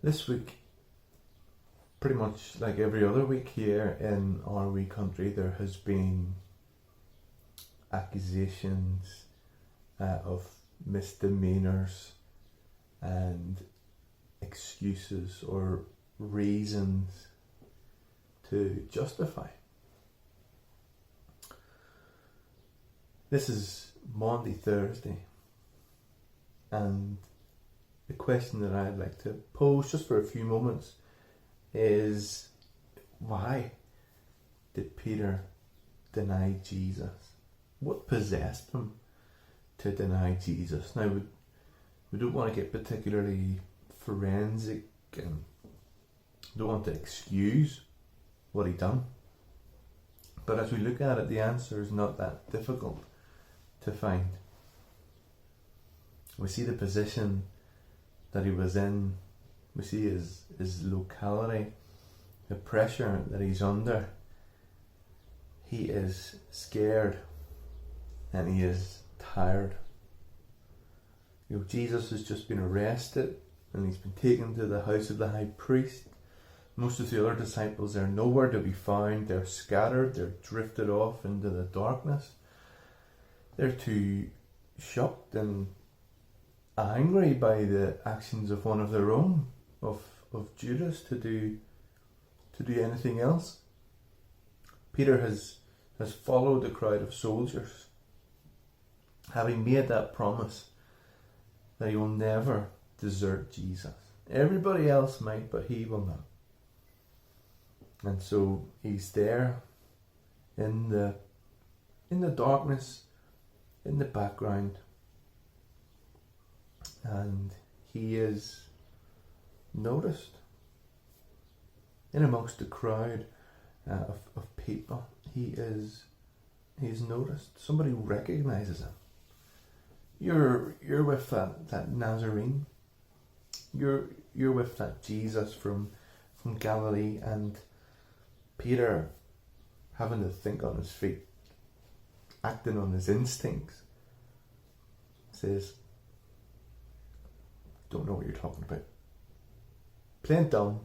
This week, pretty much like every other week here in our wee country, there has been accusations of misdemeanors and excuses or reasons to justify. This is Maundy Thursday, and the question that I'd like to pose just for a few moments is, why did Peter deny Jesus? What possessed him to deny Jesus? Now, we don't want to get particularly forensic and don't want to excuse what he done. But as we look at it, the answer is not that difficult to find. We see the position that he was in. We see his locality, the pressure that he's under. He is scared and he is tired. Jesus has just been arrested and he's been taken to the house of the high priest. Most of the other disciples are nowhere to be found. They're scattered. They're drifted off into the darkness. They're too shocked and angry by the actions of one of their own, of Judas, to do anything else. Peter has followed a crowd of soldiers, having made that promise that he will never desert Jesus. Everybody else might, but he will not. And so he's there in the darkness, in the background, and he is noticed in amongst the crowd of people. He's noticed. Somebody recognizes him. You're with that Nazarene. You're with that Jesus from Galilee. And Peter, having to think on his feet, acting on his instincts, says, "Don't know what you're talking about." Playing dumb,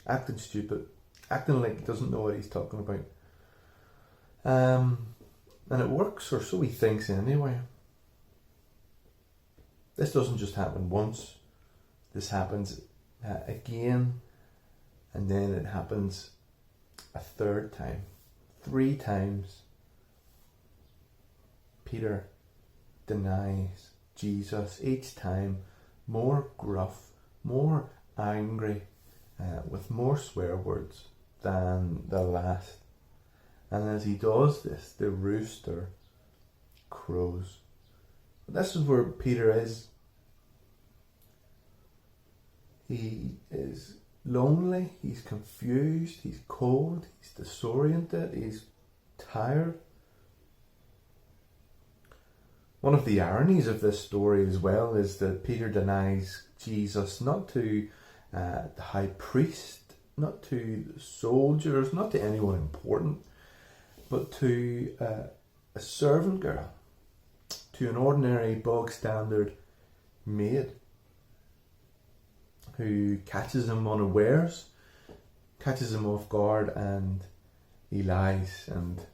acting stupid, acting like he doesn't know what he's talking about. And it works, or so he thinks anyway. This doesn't just happen once. This happens again, and then it happens a third time. 3 times Peter denies Jesus, each time more gruff, more angry, with more swear words than the last. And as he does this, the rooster crows. This is where Peter is. He is lonely, he's confused, he's cold, he's disoriented, he's tired. One of the ironies of this story as well is that Peter denies Jesus not to the high priest, not to the soldiers, not to anyone important, but to a servant girl, to an ordinary bog standard maid who catches him unawares, catches him off guard, and he lies, and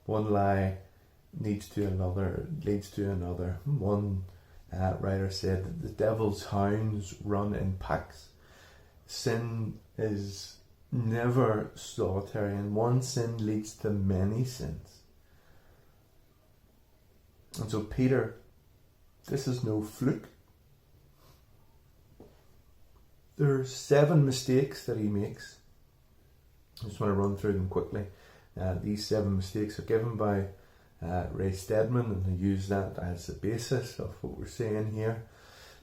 one lie leads to another. One writer said that the devil's hounds run in packs. Sin is never solitary, and one sin leads to many sins. And so Peter, this is no fluke. There are 7 mistakes that he makes. I just want to run through them quickly. These 7 mistakes are given by Ray Stedman, and I use that as the basis of what we're saying here.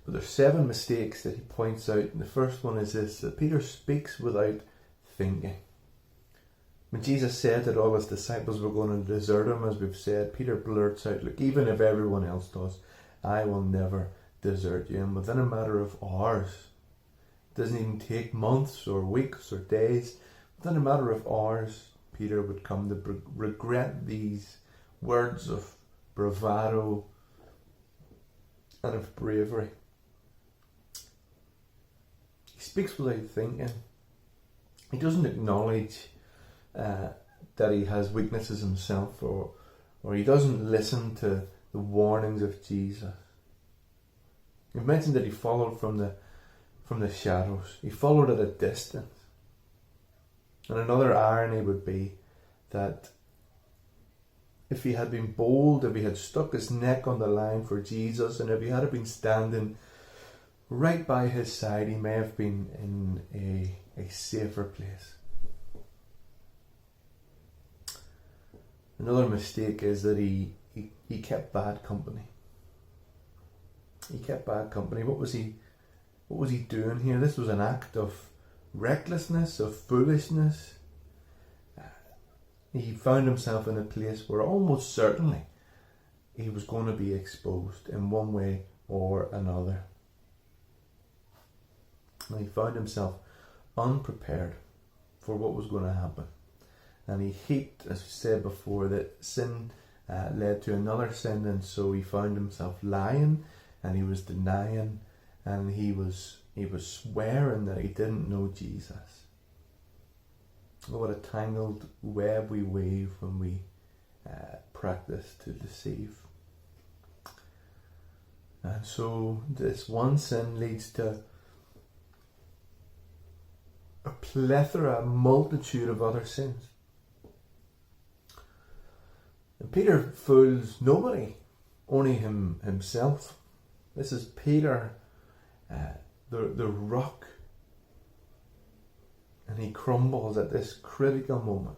But there's 7 mistakes that he points out, and the first one is this: that Peter speaks without thinking. When Jesus said that all his disciples were going to desert him, as we've said, Peter blurts out, "Look, even if everyone else does, I will never desert you." And within a matter of hours, it doesn't even take months or weeks or days, within a matter of hours, Peter would come to regret these words of bravado and of bravery. He speaks without thinking. He doesn't acknowledge that he has weaknesses himself, or he doesn't listen to the warnings of Jesus. We've mentioned that he followed from the shadows. He followed at a distance. And another irony would be that if he had been bold, if he had stuck his neck on the line for Jesus, and if he had been standing right by his side, he may have been in a safer place. Another mistake is that he kept bad company. He kept bad company. What was he doing here? This was an act of recklessness, of foolishness. He found himself in a place where almost certainly he was going to be exposed in one way or another. And he found himself unprepared for what was going to happen. And he heaped, as we said before, that sin led to another sin, and so he found himself lying, and he was denying, and he was swearing that he didn't know Jesus. Oh, what a tangled web we weave when we practice to deceive. And so this one sin leads to a plethora, a multitude of other sins. And Peter fools nobody, only himself. This is Peter, the rock. And he crumbles at this critical moment.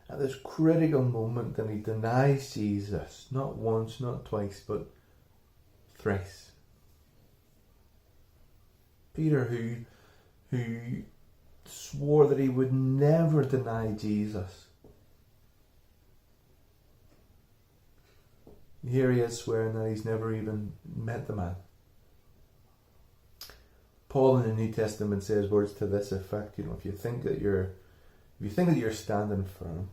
At this critical moment, and he denies Jesus, not once, not twice, but thrice. Peter, who swore that he would never deny Jesus, here he is swearing that he's never even met the man. Paul in the New Testament says words to this effect. If you think that you're standing firm,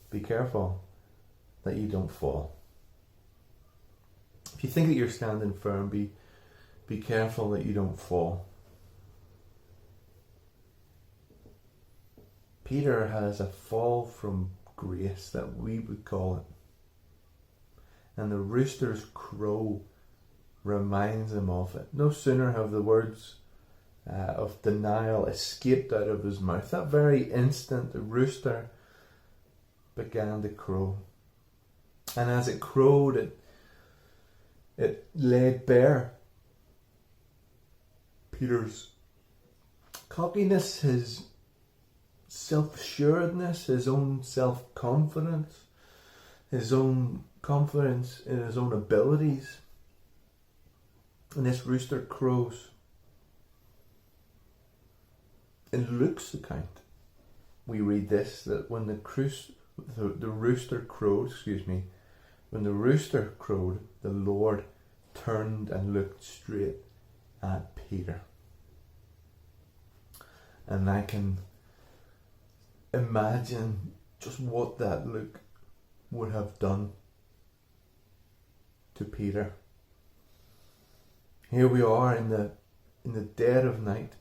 be careful that you don't fall. If you think that you're standing firm, be careful that you don't fall. Peter has a fall from grace, that we would call it. And the rooster's crow reminds him of it. No sooner have the words of denial escaped out of his mouth, that very instant the rooster began to crow. And as it crowed, it laid bare Peter's cockiness, his self-assuredness, his own self-confidence, his own confidence in his own abilities. And this rooster crows. In Luke's account, we read this, that when the rooster crowed, when the rooster crowed, the Lord turned and looked straight at Peter. And I can imagine just what that look would have done to Peter. Here we are in the dead of night,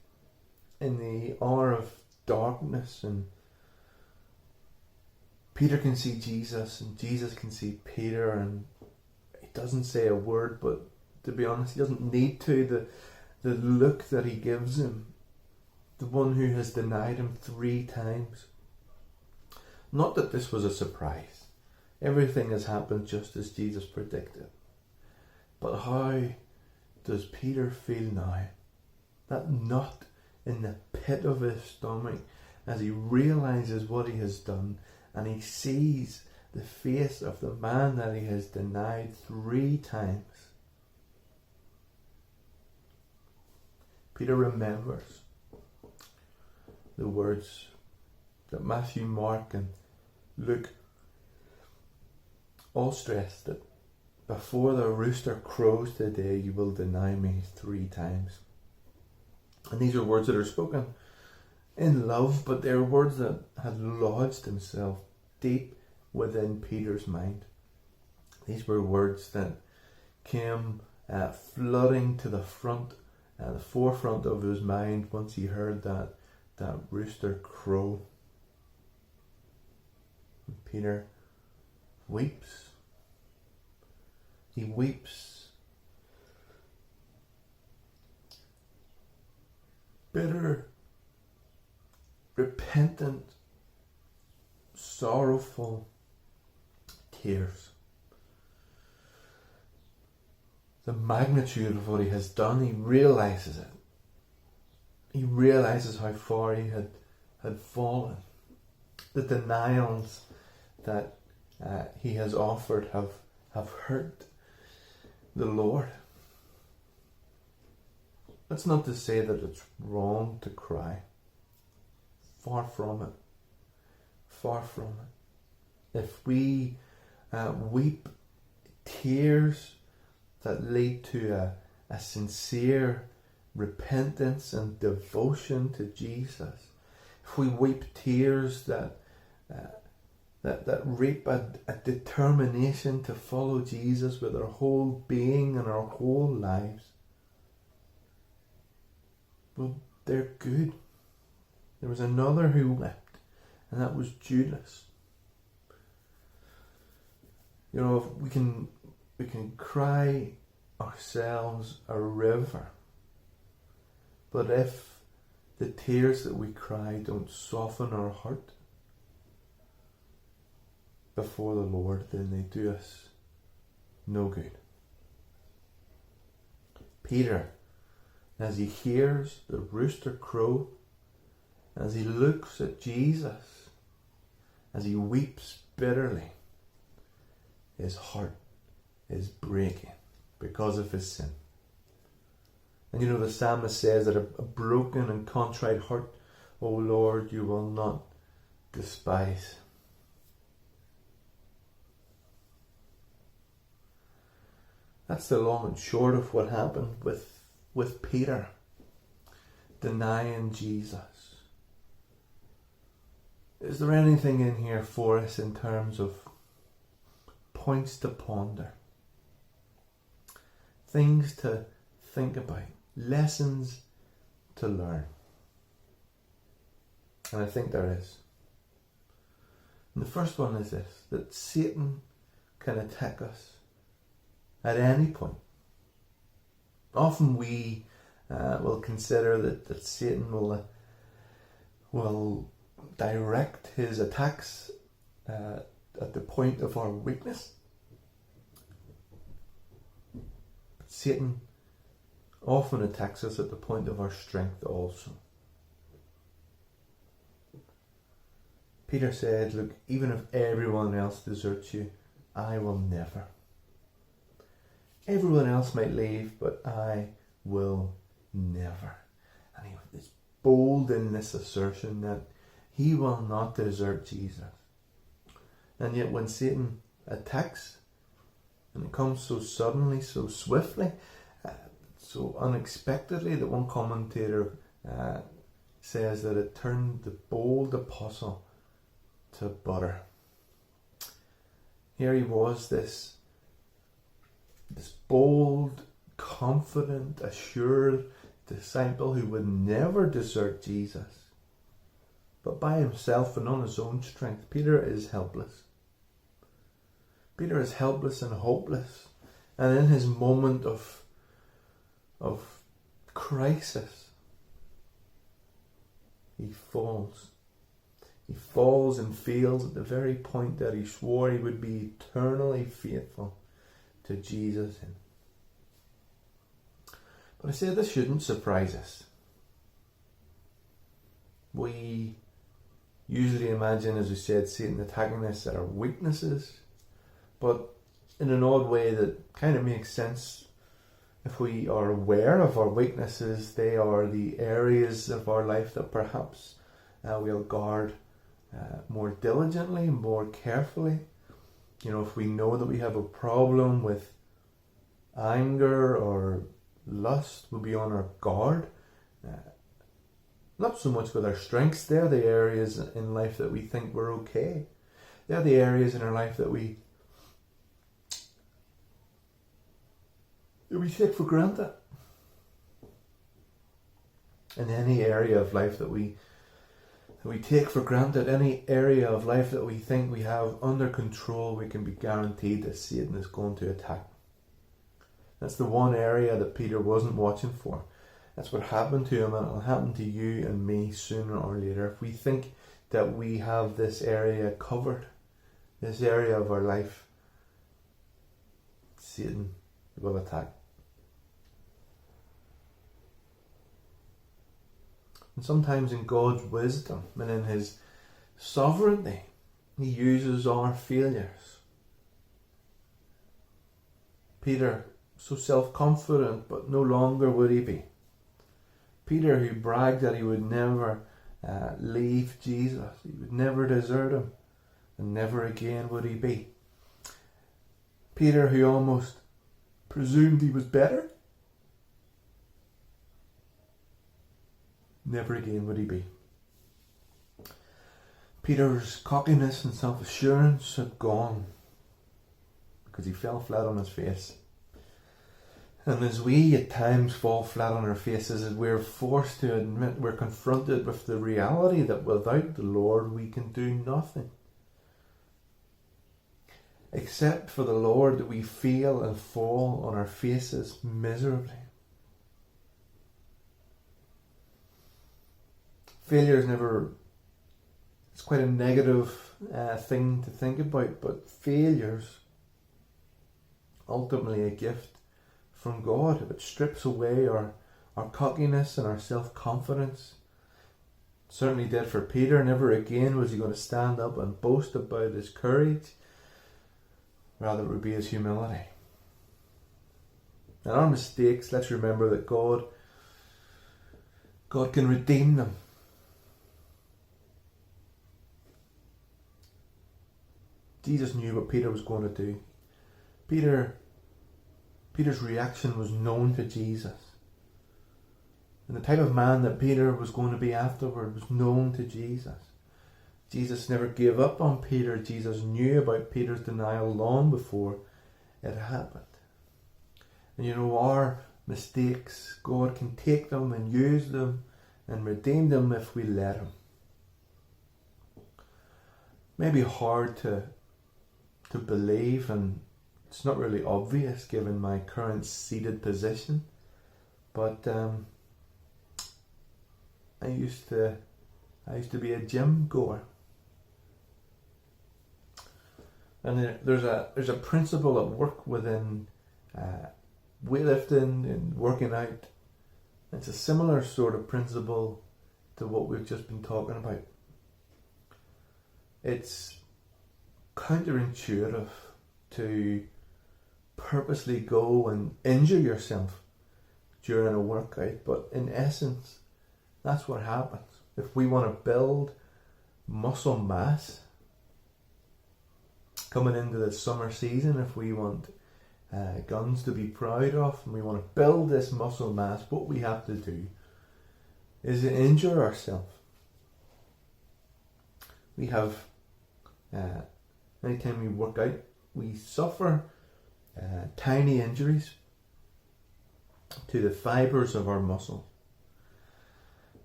in the hour of darkness, and Peter can see Jesus, and Jesus can see Peter, and he doesn't say a word, but to be honest, he doesn't need to. The look that he gives him, the one who has denied him 3 times. Not that this was a surprise. Everything has happened just as Jesus predicted. But how does Peter feel now? That knot in the pit of his stomach as he realizes what he has done, and he sees the face of the man that he has denied 3 times. Peter remembers the words that Matthew, Mark and Luke all stress, that before the rooster crows today, you will deny me 3 times. And these are words that are spoken in love, but they're words that had lodged themselves deep within Peter's mind. These were words that came flooding to the front the forefront of his mind once he heard that rooster crow. And Peter weeps. He weeps. Bitter, repentant, sorrowful tears. The magnitude of what he has done, he realizes it. He realizes how far he had fallen. The denials that he has offered have hurt the Lord. That's not to say that it's wrong to cry. Far from it. Far from it. If we weep tears that lead to a sincere repentance and devotion to Jesus, if we weep tears that reap a determination to follow Jesus with our whole being and our whole lives, well, they're good. There was another who wept, and that was Judas. You know, we can cry ourselves a river, but if the tears that we cry don't soften our heart before the Lord, then they do us no good. Peter, as he hears the rooster crow, as he looks at Jesus, as he weeps bitterly, his heart is breaking because of his sin. And you know, the psalmist says that a broken and contrite heart, O Lord, you will not despise. That's the long and short of what happened with Peter denying Jesus. Is there anything in here for us in terms of points to ponder? Things to think about? Lessons to learn? And I think there is. And the first one is this, that Satan can attack us at any point. Often we will consider that Satan will direct his attacks at the point of our weakness. But Satan often attacks us at the point of our strength also. Peter said, look, even if everyone else deserts you, I will never. Everyone else might leave, but I will never. And he is bold in this assertion that he will not desert Jesus. And yet when Satan attacks, and it comes so suddenly, so swiftly, so unexpectedly, that one commentator says that it turned the bold apostle to butter. Here he was, this bold, confident, assured disciple who would never desert Jesus. But by himself and on his own strength, Peter is helpless. Peter is helpless and hopeless. And in his moment of crisis, he falls. He falls and fails at the very point that he swore he would be eternally faithful to Jesus in. But I say this shouldn't surprise us. We usually imagine, as we said, Satan attacking us at our weaknesses, but in an odd way that kind of makes sense. If we are aware of our weaknesses, they are the areas of our life that perhaps we'll guard more diligently, more carefully. You know, if we know that we have a problem with anger or lust, we'll be on our guard. Not so much with our strengths. They're the areas in life that we think we're okay. They're the areas in our life that we take for granted. In any area of life that we take for granted, any area of life that we think we have under control, we can be guaranteed that Satan is going to attack. That's the one area that Peter wasn't watching for. That's what happened to him, and it'll happen to you and me sooner or later. If we think that we have this area covered, this area of our life, Satan will attack. And sometimes in God's wisdom and in His sovereignty, He uses our failures. Peter, so self-confident, but no longer would he be. Peter, who bragged that he would never leave Jesus, he would never desert him, and never again would he be. Peter, who almost presumed he was better, never again would he be. Peter's cockiness and self-assurance had gone because he fell flat on his face. And as we at times fall flat on our faces, as we're forced to admit, we're confronted with the reality that without the Lord we can do nothing. Except for the Lord, that we fail and fall on our faces miserably. Failure is never, it's quite a negative thing to think about, but failure's ultimately a gift from God. It strips away our cockiness and our self-confidence. It certainly did for Peter. Never again was he going to stand up and boast about his courage. Rather, it would be his humility. And our mistakes, let's remember that God can redeem them. Jesus knew what Peter was going to do. Peter's reaction was known to Jesus. And the type of man that Peter was going to be afterward was known to Jesus. Jesus never gave up on Peter. Jesus knew about Peter's denial long before it happened. And you know, our mistakes, God can take them and use them and redeem them if we let Him. Maybe hard to believe, and it's not really obvious given my current seated position, but I used to be a gym goer, and there's a principle at work within weightlifting and working out. It's a similar sort of principle to what we've just been talking about. It's counterintuitive to purposely go and injure yourself during a workout, but in essence, that's what happens. If we want to build muscle mass coming into the summer season, if we want guns to be proud of, and we want to build this muscle mass, what we have to do is to injure ourselves. We have anytime we work out, we suffer tiny injuries to the fibers of our muscle,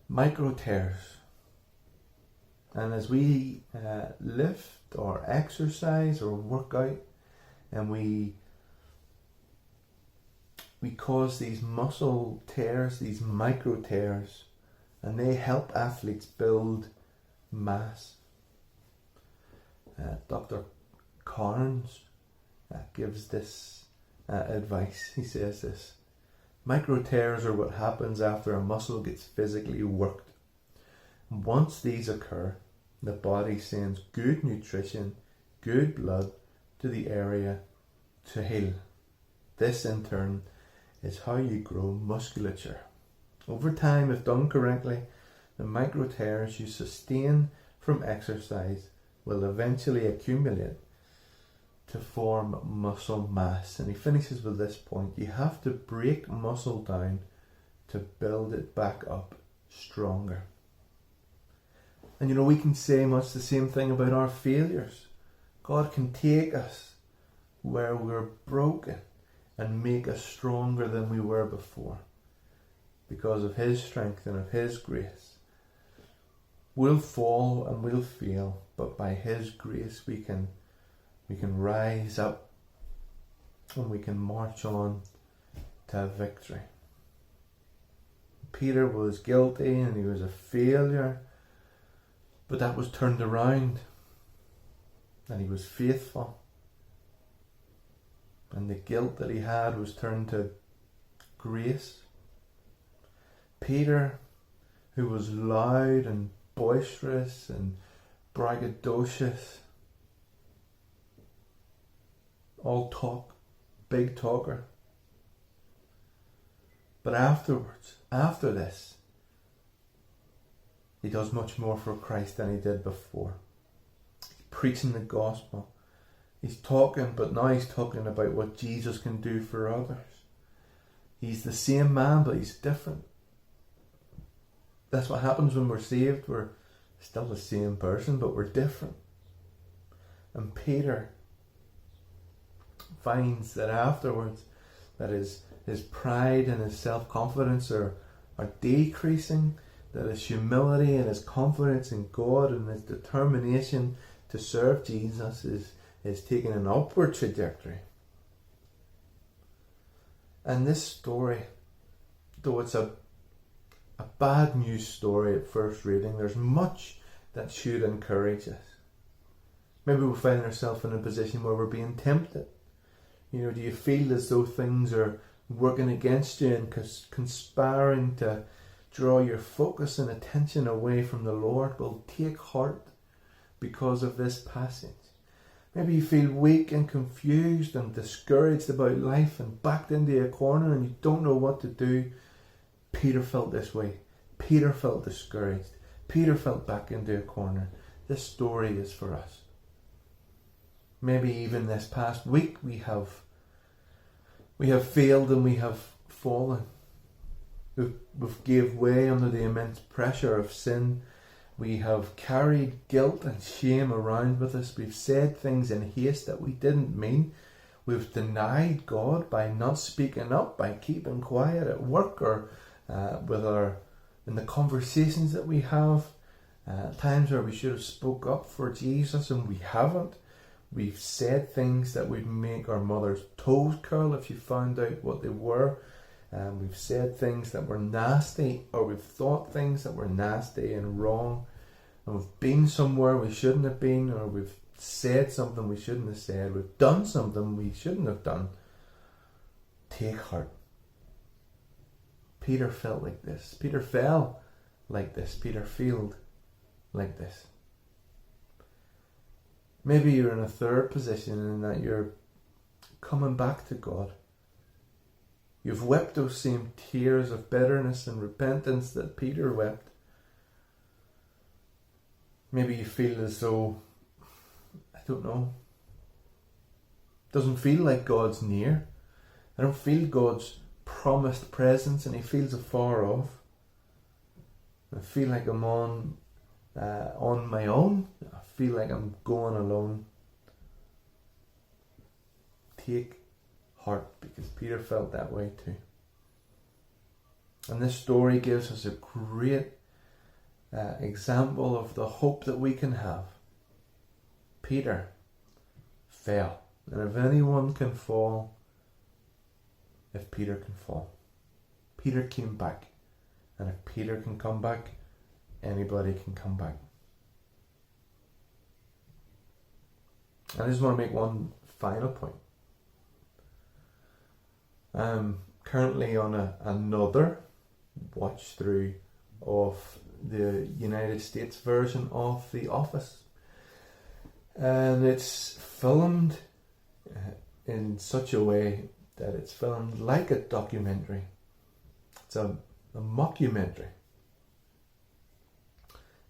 micro tears. And as we lift or exercise or work out, and we cause these muscle tears, these micro tears, and they help athletes build mass. Dr. Carnes gives this advice. He says this: micro tears are what happens after a muscle gets physically worked. Once these occur, the body sends good nutrition, good blood to the area to heal. This in turn is how you grow musculature. Over time, if done correctly, the micro tears you sustain from exercise will eventually accumulate to form muscle mass. And he finishes with this point: you have to break muscle down to build it back up stronger. And you know, we can say much the same thing about our failures. God can take us where we're broken and make us stronger than we were before. because of His strength and of His grace. We'll fall and we'll fail, but by His grace we can rise up and we can march on to victory. Peter was guilty and he was a failure, but that was turned around and he was faithful. And the guilt that he had was turned to grace. Peter, who was loud and boisterous and braggadocious, all talk, big talker. But afterwards, after this, he does much more for Christ than he did before. He's preaching the gospel. He's talking, but now he's talking about what Jesus can do for others. He's the same man, but he's different. That's what happens when we're saved. We're still the same person, but we're different. And Peter finds that afterwards, that his pride and his self-confidence are decreasing, that his humility and his confidence in God and his determination to serve Jesus is taking an upward trajectory. And this story, though it's a bad news story at first reading, there's much that should encourage us. Maybe we find ourselves in a position where we're being tempted. You know, do you feel as though things are working against you and conspiring to draw your focus and attention away from the Lord? Well, take heart because of this passage. Maybe you feel weak and confused and discouraged about life and backed into a corner and you don't know what to do. Peter felt this way. Peter felt discouraged. Peter felt back into a corner. This story is for us. Maybe even this past week we have failed and we have fallen. We've gave way under the immense pressure of sin. We have carried guilt and shame around with us. We've said things in haste that we didn't mean. We've denied God by not speaking up, by keeping quiet at work or in the conversations that we have. Times where we should have spoke up for Jesus and we haven't. We've said things that would make our mother's toes curl if you found out what they were. We've said things that were nasty, or we've thought things that were nasty and wrong. And we've been somewhere we shouldn't have been, or we've said something we shouldn't have said. We've done something we shouldn't have done. Take heart. Peter felt like this. Peter fell like this. Peter failed like this. Maybe you're in a third position in that you're coming back to God. You've wept those same tears of bitterness and repentance that Peter wept. Maybe you feel as though, I don't know, doesn't feel like God's near. I don't feel God's promised presence and He feels afar off. I feel like I'm on my own. I feel like I'm going alone. Take heart, because Peter felt that way too. And this story gives us a great example of the hope that we can have. Peter fell, and if anyone can fall, if Peter can fall. Peter came back, and if Peter can come back, anybody can come back. I just want to make one final point. I'm currently on another watch through of the United States version of The Office, and it's filmed in such a way that it's filmed like a documentary. It's a mockumentary,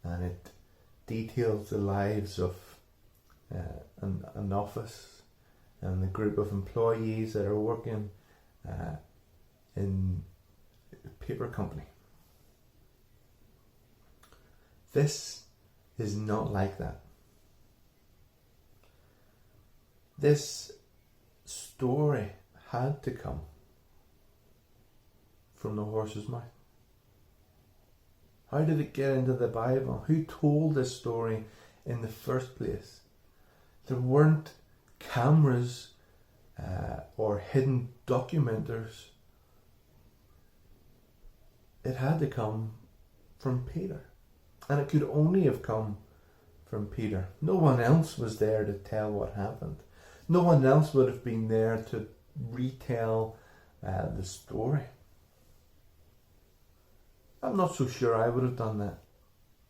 and it details the lives of an office and the group of employees that are working in a paper company. This is not like that. This story had to come from the horse's mouth. How did it get into the Bible? Who told this story in the first place? There weren't cameras or hidden documenters. It had to come from Peter. And it could only have come from Peter. No one else was there to tell what happened. No one else would have been there to retell the story. I'm not so sure I would have done that.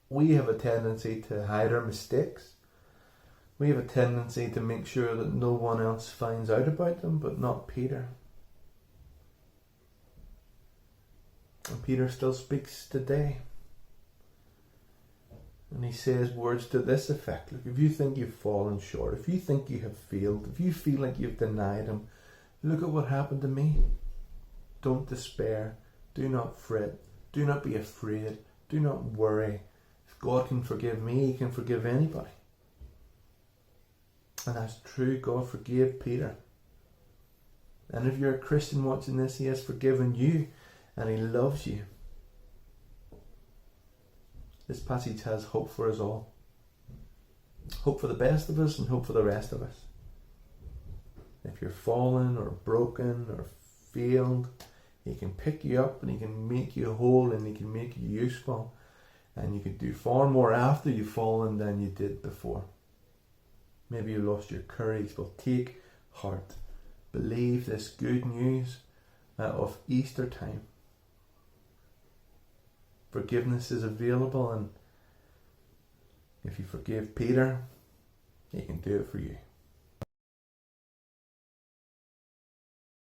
We have a tendency to hide our mistakes. We have a tendency to make sure that no one else finds out about them, but not Peter. And Peter still speaks today. And he says words to this effect. Look, if you think you've fallen short, if you think you have failed, if you feel like you've denied him, look at what happened to me. Don't despair. Do not fret. Do not be afraid. Do not worry. If God can forgive me, he can forgive anybody. And that's true. God forgave Peter. And if you're a Christian watching this, he has forgiven you and he loves you. This passage has hope for us all. Hope for the best of us and hope for the rest of us. If you're fallen or broken or failed, he can pick you up and he can make you whole and he can make you useful. And you can do far more after you've fallen than you did before. Maybe you lost your courage. Well, take heart. Believe this good news of Easter time. Forgiveness is available, and if you forgive Peter, he can do it for you.